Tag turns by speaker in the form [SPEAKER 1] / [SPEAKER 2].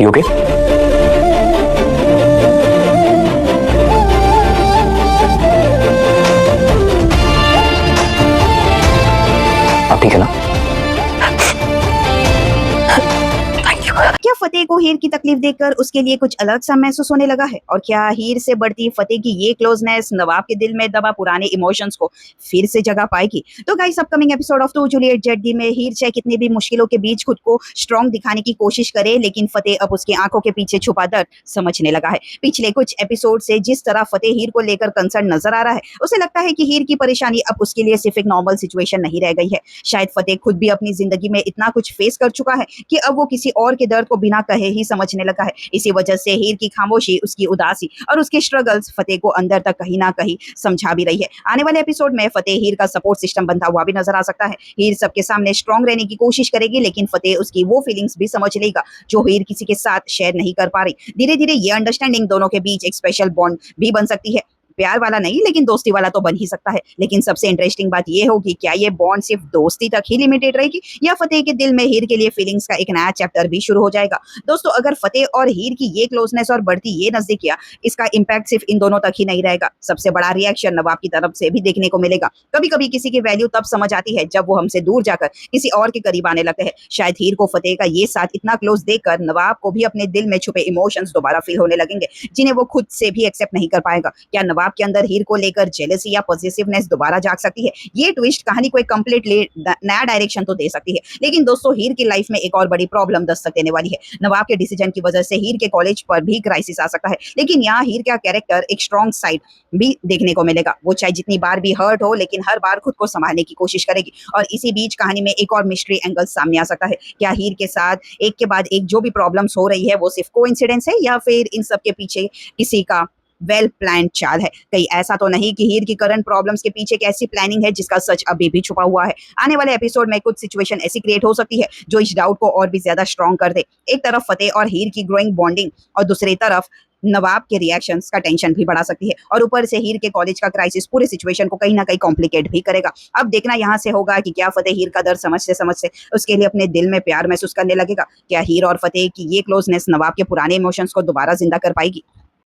[SPEAKER 1] You okay? आप ठीक है ना?
[SPEAKER 2] क्या फतेह को हीर की तकलीफ देखकर उसके लिए कुछ अलग सा महसूस होने लगा है? और क्या हीर से बढ़ती फतेह की ये क्लोजनेस नवाब के दिल में दबा पुराने इमोशंस को फिर से जगा पाएगी? तो गाइस, अपकमिंग एपिसोड ऑफ टू जूलियट जेड में हीर चाहे कितनी भी मुश्किलों के बीच खुद को स्ट्रॉन्ग दिखाने की कोशिश करे, लेकिन फतेह अब उसकी आंखों के पीछे छुपा दर्द समझने लगा है। पिछले कुछ एपिसोड से जिस तरह फतेह हीर को लेकर कंसर्न नजर आ रहा है, उसे लगता है कि हीर की परेशानी अब उसके लिए सिर्फ एक नॉर्मल सिचुएशन नहीं रह गई है। शायद फतेह खुद भी अपनी जिंदगी में इतना कुछ फेस कर चुका है कि अब वो किसी और के दर्द को बिना कहे ही समझने लगा है। इसी वजह से हीर की खामोशी, उसकी उदासी और उसके स्ट्रगल्स फतेह को अंदर तक कहीं ना कहीं समझा भी रही है। आने वाले एपिसोड में फतेह हीर का सपोर्ट सिस्टम बनता हुआ भी नजर आ सकता है। हीर सबके सामने स्ट्रांग रहने की कोशिश करेगी, लेकिन फतेह उसकी वो फीलिंग्स भी समझ लेगा जो हीर किसी के साथ शेयर नहीं कर पा रही। धीरे धीरे ये अंडरस्टैंडिंग दोनों के बीच एक स्पेशल बॉन्ड भी बन सकती है। प्यार वाला नहीं, लेकिन दोस्ती वाला तो बन ही सकता है। लेकिन सबसे इंटरेस्टिंग बात ये होगी, क्या ये बॉन्ड सिर्फ दोस्ती तक ही लिमिटेड रहेगी या फतेह के दिल में हीर के लिए फीलिंग्स का एक नया चैप्टर भी शुरू हो जाएगा? दोस्तों, अगर फतेह और हीर की ये क्लोजनेस और बढ़ती ये नजदीकियां, इसका इम्पैक्ट सिर्फ इन दोनों तक ही नहीं रहेगा। सबसे बड़ा रिएक्शन नवाब की तरफ से भी देखने को मिलेगा। कभी कभी किसी की वैल्यू तब समझ आती है जब वो हमसे दूर जाकर किसी और के करीब आने लगते हैं। शायद हीर को फतेह का ये साथ इतना क्लोज देखकर नवाब को भी अपने दिल में छुपे इमोशंस दोबारा फील होने लगेंगे, जिन्हें वो खुद से भी एक्सेप्ट नहीं कर पाएगा। क्या नवाब के अंदर हीर को लेकर जेलसी या पॉजिटिवनेस दोबारा जाग सकती है? ये ट्विस्ट कहानी को एक कंप्लीटली नया डायरेक्शन तो दे सकती है, लेकिन दोस्तों हीर की लाइफ में एक और बड़ी प्रॉब्लम दस्तक देने वाली है। नवाब के डिसीजन की वजह से हीर के कॉलेज पर भी क्राइसिस आ सकता है, लेकिन यहाँ हीर का कैरेक्टर एक स्ट्रॉन्ग साइड भी देखने को मिलेगा। वो चाहे जितनी बार भी हर्ट हो, लेकिन हर बार खुद को संभालने की कोशिश करेगी। और इसी बीच कहानी में एक और मिस्ट्री एंगल सामने आ सकता है। क्या हीर के साथ एक के बाद एक जो भी प्रॉब्लम्स हो रही है वो सिर्फ कोइंसिडेंस है, या फिर इन सब के पीछे किसी का वेल प्लान चाल है? कहीं ऐसा तो नहीं कि हीर की करंट प्रॉब्लम्स के पीछे एक ऐसी प्लानिंग है जिसका सच अभी भी छुपा हुआ है? आने वाले एपिसोड में कुछ सिचुएशन ऐसी क्रिएट हो सकती है जो इस डाउट को और भी ज्यादा स्ट्रॉन्ग कर दे। एक तरफ फतेह और हीर की ग्रोइंग बॉन्डिंग, और दूसरी तरफ नवाब के रिएक्शंस का टेंशन भी बढ़ा सकती है। और ऊपर से हीर के कॉलेज का क्राइसिस पूरे सिचुएशन को कहीं ना कहीं कॉम्प्लिकेट भी करेगा। अब देखना यहाँ से होगा कि क्या फतेह हीर का दर्द समझते समझते उसके लिए अपने दिल में प्यार महसूस करने लगेगा? क्या हीर और फतेह की ये क्लोजनेस नवाब के पुराने इमोशंस को दोबारा जिंदा कर पाएगी?